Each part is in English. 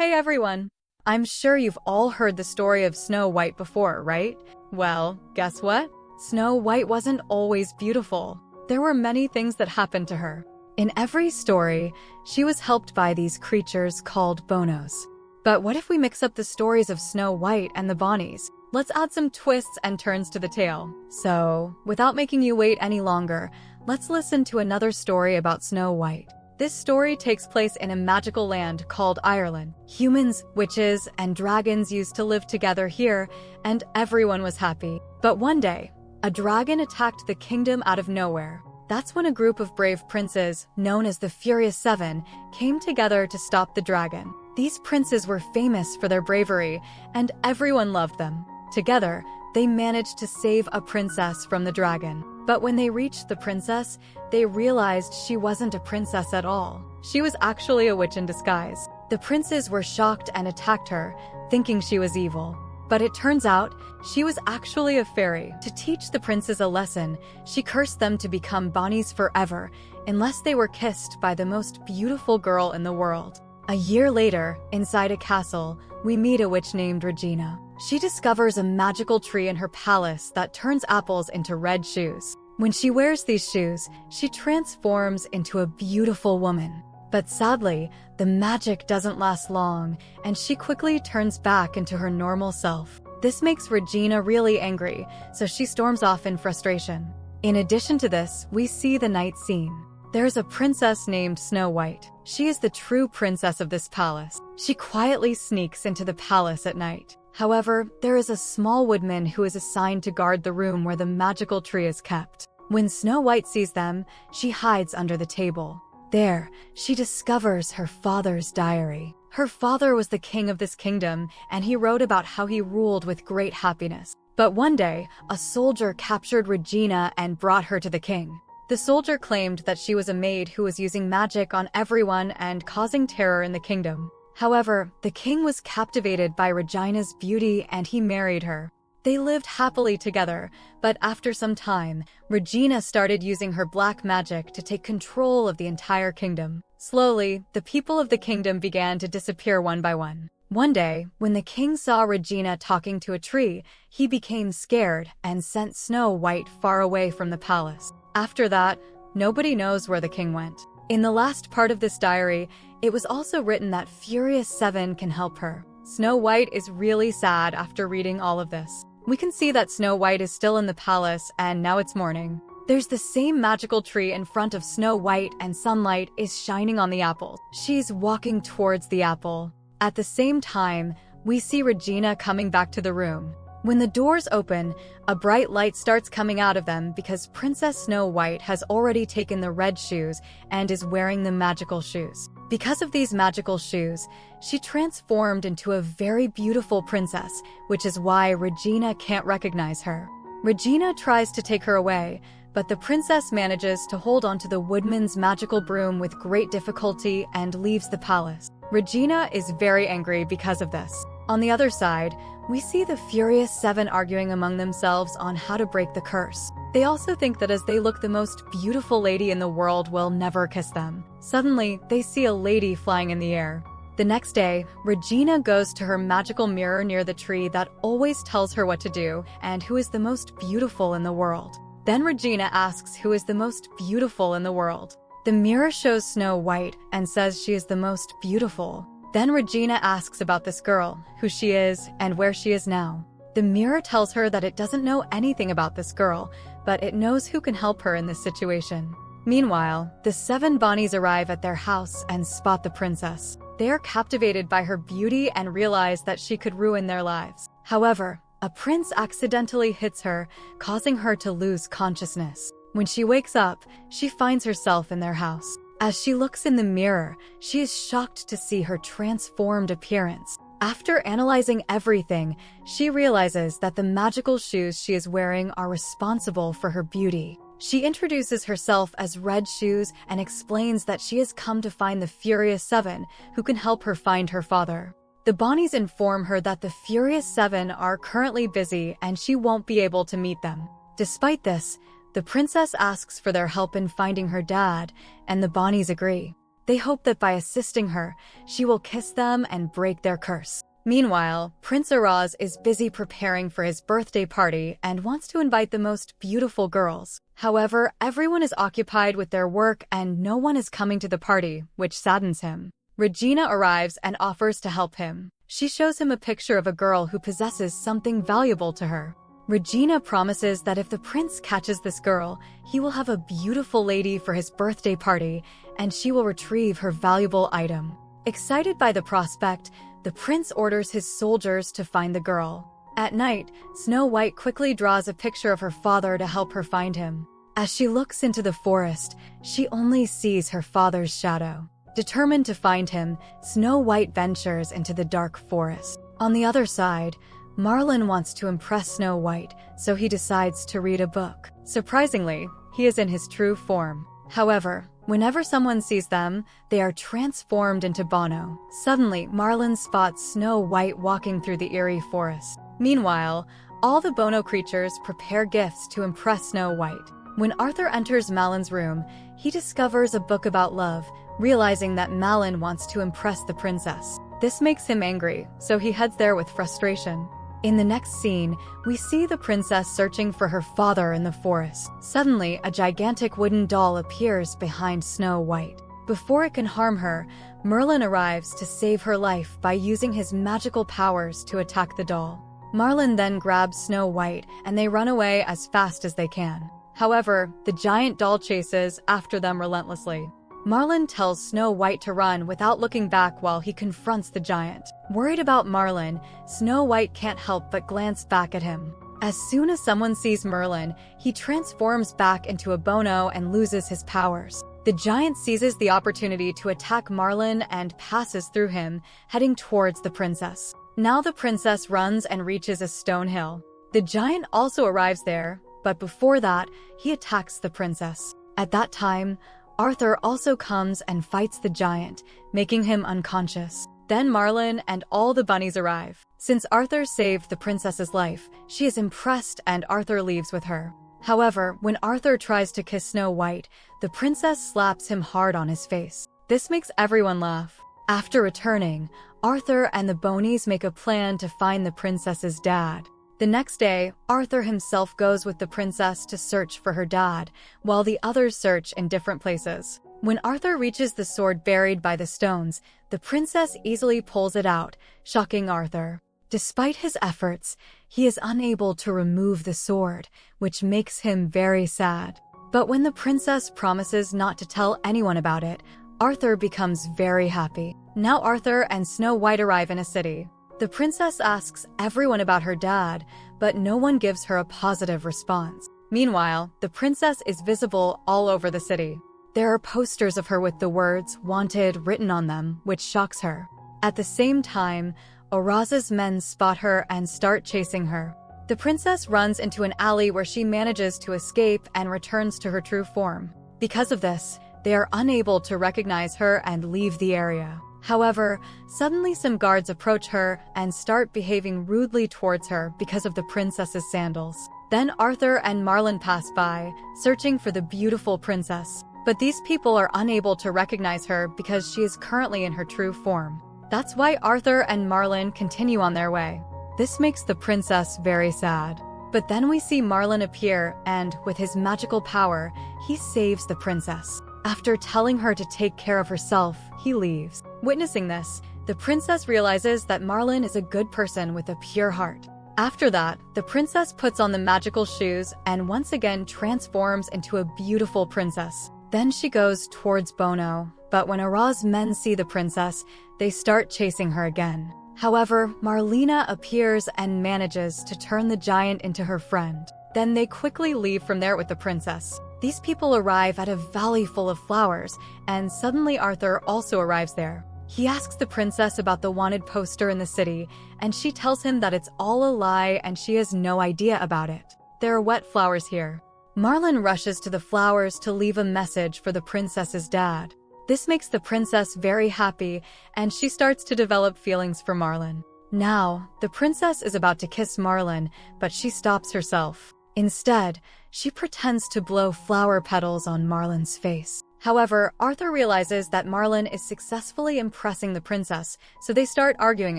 Hey everyone! I'm sure you've all heard the story of Snow White before, right? Well, guess what? Snow White wasn't always beautiful. There were many things that happened to her. In every story, she was helped by these creatures called Bonos. But what if we mix up the stories of Snow White and the Bonnies? Let's add some twists and turns to the tale. So, without making you wait any longer, let's listen to another story about Snow White. This story takes place in a magical land called Ireland. Humans, witches, and dragons used to live together here, and everyone was happy. But one day, a dragon attacked the kingdom out of nowhere. That's when a group of brave princes, known as the Furious Seven, came together to stop the dragon. These princes were famous for their bravery, and everyone loved them. Together, they managed to save a princess from the dragon. But when they reached the princess, they realized she wasn't a princess at all. She was actually a witch in disguise. The princes were shocked and attacked her, thinking she was evil. But it turns out, she was actually a fairy. To teach the princes a lesson, she cursed them to become Bonnies forever, unless they were kissed by the most beautiful girl in the world. A year later, inside a castle, we meet a witch named Regina. She discovers a magical tree in her palace that turns apples into red shoes. When she wears these shoes, she transforms into a beautiful woman. But sadly, the magic doesn't last long, and she quickly turns back into her normal self. This makes Regina really angry, so she storms off in frustration. In addition to this, we see the night scene. There's a princess named Snow White. She is the true princess of this palace. She quietly sneaks into the palace at night. However, there is a small woodman who is assigned to guard the room where the magical tree is kept. When Snow White sees them, she hides under the table. There, she discovers her father's diary. Her father was the king of this kingdom, and he wrote about how he ruled with great happiness. But one day, a soldier captured Regina and brought her to the king. The soldier claimed that she was a maid who was using magic on everyone and causing terror in the kingdom. However, the king was captivated by Regina's beauty and he married her. They lived happily together, but after some time, Regina started using her black magic to take control of the entire kingdom. Slowly, the people of the kingdom began to disappear one by one. One day, when the king saw Regina talking to a tree, he became scared and sent Snow White far away from the palace. After that, nobody knows where the king went. In the last part of this diary, it was also written that Furious Seven can help her. Snow White is really sad after reading all of this. We can see that Snow White is still in the palace and now it's morning. There's the same magical tree in front of Snow White and sunlight is shining on the apple. She's walking towards the apple. At the same time, we see Regina coming back to the room. When the doors open, a bright light starts coming out of them because Princess Snow White has already taken the red shoes and is wearing the magical shoes. Because of these magical shoes, she transformed into a very beautiful princess, which is why Regina can't recognize her. Regina tries to take her away, but the princess manages to hold onto the woodman's magical broom with great difficulty and leaves the palace. Regina is very angry because of this. On the other side, we see the Furious Seven arguing among themselves on how to break the curse. They also think that as they look the most beautiful lady in the world will never kiss them. Suddenly, they see a lady flying in the air. The next day, Regina goes to her magical mirror near the tree that always tells her what to do and who is the most beautiful in the world. Then Regina asks who is the most beautiful in the world. The mirror shows Snow White and says she is the most beautiful. Then Regina asks about this girl, who she is, and where she is now. The mirror tells her that it doesn't know anything about this girl, but it knows who can help her in this situation. Meanwhile, the seven Bonnies arrive at their house and spot the princess. They are captivated by her beauty and realize that she could ruin their lives. However, a prince accidentally hits her, causing her to lose consciousness. When she wakes up, she finds herself in their house. As she looks in the mirror, she is shocked to see her transformed appearance. After analyzing everything, she realizes that the magical shoes she is wearing are responsible for her beauty. She introduces herself as Red Shoes and explains that she has come to find the Furious Seven, who can help her find her father. The Bonnies inform her that the Furious Seven are currently busy and she won't be able to meet them. Despite this, the princess asks for their help in finding her dad, and the Bonnies agree. They hope that by assisting her, she will kiss them and break their curse. Meanwhile, Prince Araz is busy preparing for his birthday party and wants to invite the most beautiful girls. However, everyone is occupied with their work and no one is coming to the party, which saddens him. Regina arrives and offers to help him. She shows him a picture of a girl who possesses something valuable to her. Regina promises that if the prince catches this girl, he will have a beautiful lady for his birthday party and she will retrieve her valuable item. Excited by the prospect, the prince orders his soldiers to find the girl. At night, Snow White quickly draws a picture of her father to help her find him. As she looks into the forest, she only sees her father's shadow. Determined to find him, Snow White ventures into the dark forest. On the other side, Merlin wants to impress Snow White, so he decides to read a book. Surprisingly, he is in his true form. However, whenever someone sees them, they are transformed into Bono. Suddenly, Merlin spots Snow White walking through the eerie forest. Meanwhile, all the Bono creatures prepare gifts to impress Snow White. When Arthur enters Merlin's room, he discovers a book about love, realizing that Merlin wants to impress the princess. This makes him angry, so he heads there with frustration. In the next scene, we see the princess searching for her father in the forest. Suddenly, a gigantic wooden doll appears behind Snow White. Before it can harm her, Merlin arrives to save her life by using his magical powers to attack the doll. Merlin then grabs Snow White and they run away as fast as they can. However, the giant doll chases after them relentlessly. Merlin tells Snow White to run without looking back while he confronts the giant. Worried about Merlin, Snow White can't help but glance back at him. As soon as someone sees Merlin, he transforms back into a Bono and loses his powers. The giant seizes the opportunity to attack Merlin and passes through him, heading towards the princess. Now the princess runs and reaches a stone hill. The giant also arrives there, but before that, he attacks the princess. At that time, Arthur also comes and fights the giant, making him unconscious. Then Merlin and all the bunnies arrive. Since Arthur saved the princess's life, she is impressed and Arthur leaves with her. However, when Arthur tries to kiss Snow White, the princess slaps him hard on his face. This makes everyone laugh. After returning, Arthur and the Bonies make a plan to find the princess's dad. The next day, Arthur himself goes with the princess to search for her dad, while the others search in different places. When Arthur reaches the sword buried by the stones, the princess easily pulls it out, shocking Arthur. Despite his efforts, he is unable to remove the sword, which makes him very sad. But when the princess promises not to tell anyone about it, Arthur becomes very happy. Now Arthur and Snow White arrive in a city. The princess asks everyone about her dad, but no one gives her a positive response. Meanwhile, the princess is visible all over the city. There are posters of her with the words "wanted" written on them, which shocks her. At the same time, Araz's men spot her and start chasing her. The princess runs into an alley where she manages to escape and returns to her true form. Because of this, they are unable to recognize her and leave the area. However, suddenly some guards approach her and start behaving rudely towards her because of the princess's sandals. Then Arthur and Merlin pass by, searching for the beautiful princess. But these people are unable to recognize her because she is currently in her true form. That's why Arthur and Merlin continue on their way. This makes the princess very sad. But then we see Merlin appear and, with his magical power, he saves the princess. After telling her to take care of herself, he leaves. Witnessing this, the princess realizes that Merlin is a good person with a pure heart. After that, the princess puts on the magical shoes and once again transforms into a beautiful princess. Then she goes towards Bono, but when Araz's men see the princess, they start chasing her again. However, Marlena appears and manages to turn the giant into her friend. Then they quickly leave from there with the princess. These people arrive at a valley full of flowers, and suddenly Arthur also arrives there. He asks the princess about the wanted poster in the city, and she tells him that it's all a lie and she has no idea about it. There are wet flowers here. Merlin rushes to the flowers to leave a message for the princess's dad. This makes the princess very happy, and she starts to develop feelings for Merlin. Now, the princess is about to kiss Merlin, but she stops herself. Instead, she pretends to blow flower petals on Merlin's face. However, Arthur realizes that Merlin is successfully impressing the princess, so they start arguing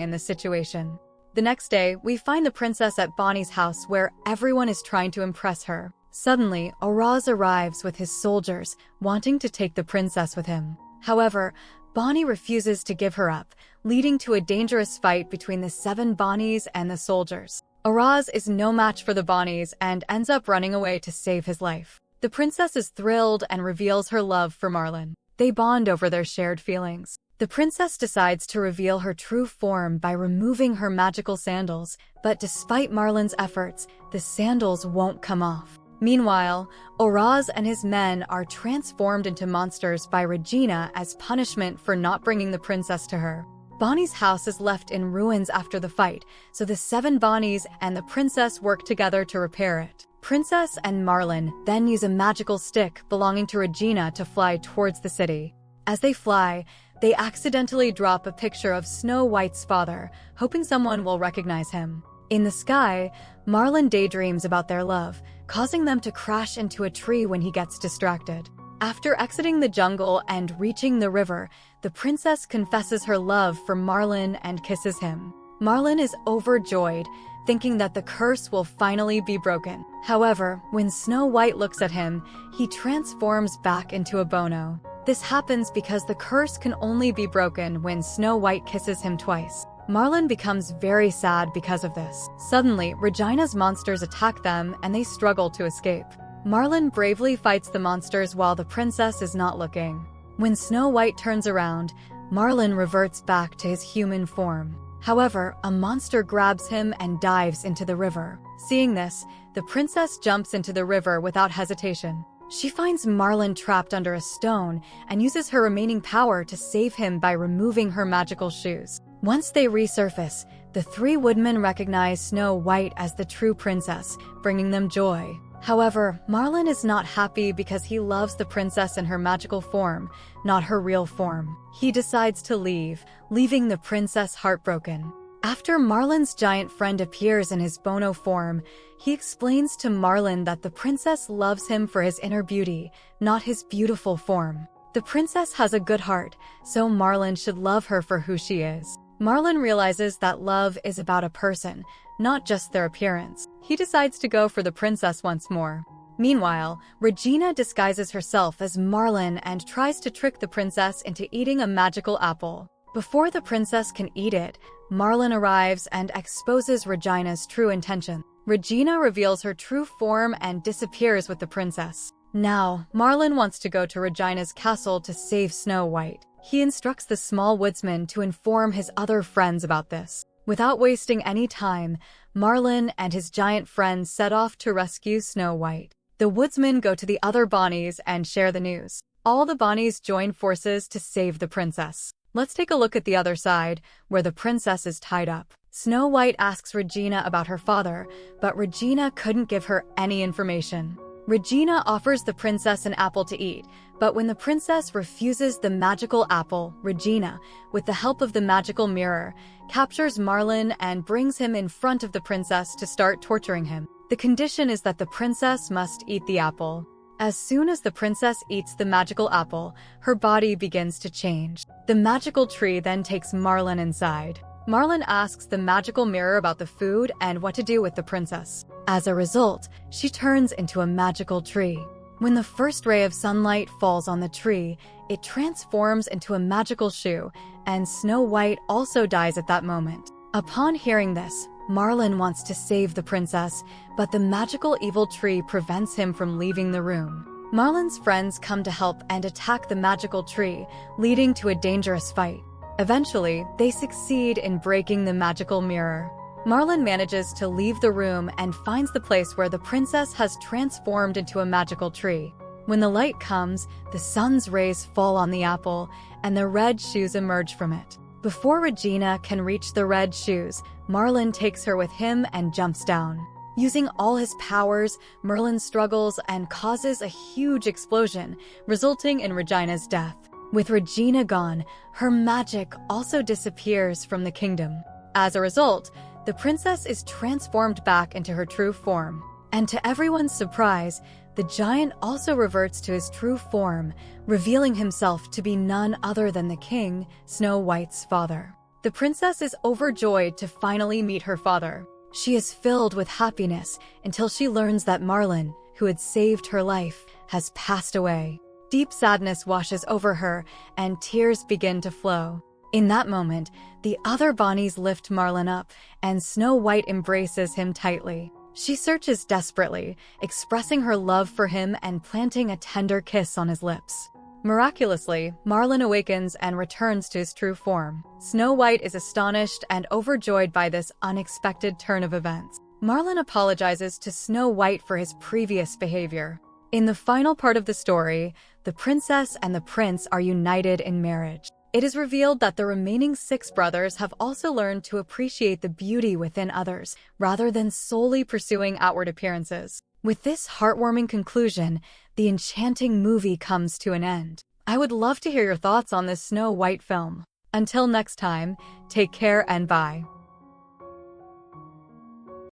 in this situation. The next day, we find the princess at Bonnie's house where everyone is trying to impress her. Suddenly, Oraz arrives with his soldiers, wanting to take the princess with him. However, Bonnie refuses to give her up, leading to a dangerous fight between the 7 Bonnies and the soldiers. Oraz is no match for the Bonnies and ends up running away to save his life. The princess is thrilled and reveals her love for Merlin. They bond over their shared feelings. The princess decides to reveal her true form by removing her magical sandals, but despite Merlin's efforts, the sandals won't come off. Meanwhile, Oraz and his men are transformed into monsters by Regina as punishment for not bringing the princess to her. Bonnie's house is left in ruins after the fight, so the 7 Bonnies and the princess work together to repair it. Princess and Merlin then use a magical stick belonging to Regina to fly towards the city. As they fly, they accidentally drop a picture of Snow White's father, hoping someone will recognize him. In the sky, Merlin daydreams about their love, causing them to crash into a tree when he gets distracted. After exiting the jungle and reaching the river, the princess confesses her love for Merlin and kisses him. Merlin is overjoyed, thinking that the curse will finally be broken. However, when Snow White looks at him, he transforms back into a Bono. This happens because the curse can only be broken when Snow White kisses him twice. Merlin becomes very sad because of this. Suddenly, Regina's monsters attack them and they struggle to escape. Merlin bravely fights the monsters while the princess is not looking. When Snow White turns around, Merlin reverts back to his human form. However, a monster grabs him and dives into the river. Seeing this, the princess jumps into the river without hesitation. She finds Merlin trapped under a stone and uses her remaining power to save him by removing her magical shoes. Once they resurface, the 3 woodmen recognize Snow White as the true princess, bringing them joy. However, Merlin is not happy because he loves the princess in her magical form, not her real form. He decides to leave, leaving the princess heartbroken. After Merlin's giant friend appears in his Bono form, he explains to Merlin that the princess loves him for his inner beauty, not his beautiful form. The princess has a good heart, so Merlin should love her for who she is. Merlin realizes that love is about a person, not just their appearance. He decides to go for the princess once more. Meanwhile, Regina disguises herself as Merlin and tries to trick the princess into eating a magical apple. Before the princess can eat it, Merlin arrives and exposes Regina's true intention. Regina reveals her true form and disappears with the princess. Now, Merlin wants to go to Regina's castle to save Snow White. He instructs the small woodsman to inform his other friends about this. Without wasting any time, Merlin and his giant friends set off to rescue Snow White. The woodsmen go to the other Bonnies and share the news. All the Bonnies join forces to save the princess. Let's take a look at the other side, where the princess is tied up. Snow White asks Regina about her father, but Regina couldn't give her any information. Regina offers the princess an apple to eat, but when the princess refuses the magical apple, Regina, with the help of the magical mirror, captures Merlin and brings him in front of the princess to start torturing him. The condition is that the princess must eat the apple. As soon as the princess eats the magical apple, her body begins to change. The magical tree then takes Merlin inside. Merlin asks the magical mirror about the food and what to do with the princess. As a result, she turns into a magical tree. When the first ray of sunlight falls on the tree, it transforms into a magical shoe, and Snow White also dies at that moment. Upon hearing this, Merlin wants to save the princess, but the magical evil tree prevents him from leaving the room. Merlin's friends come to help and attack the magical tree, leading to a dangerous fight. Eventually, they succeed in breaking the magical mirror. Merlin manages to leave the room and finds the place where the princess has transformed into a magical tree. When the light comes, the sun's rays fall on the apple, and the red shoes emerge from it. Before Regina can reach the red shoes, Merlin takes her with him and jumps down. Using all his powers, Merlin struggles and causes a huge explosion, resulting in Regina's death. With Regina gone, her magic also disappears from the kingdom. As a result, the princess is transformed back into her true form. And to everyone's surprise, the giant also reverts to his true form, revealing himself to be none other than the king, Snow White's father. The princess is overjoyed to finally meet her father. She is filled with happiness until she learns that Merlin, who had saved her life, has passed away. Deep sadness washes over her, and tears begin to flow. In that moment, the other Bonnies lift Merlin up, and Snow White embraces him tightly. She searches desperately, expressing her love for him and planting a tender kiss on his lips. Miraculously, Merlin awakens and returns to his true form. Snow White is astonished and overjoyed by this unexpected turn of events. Merlin apologizes to Snow White for his previous behavior. In the final part of the story, the princess and the prince are united in marriage. It is revealed that the remaining 6 brothers have also learned to appreciate the beauty within others, rather than solely pursuing outward appearances. With this heartwarming conclusion, the enchanting movie comes to an end. I would love to hear your thoughts on this Snow White film. Until next time, take care and bye.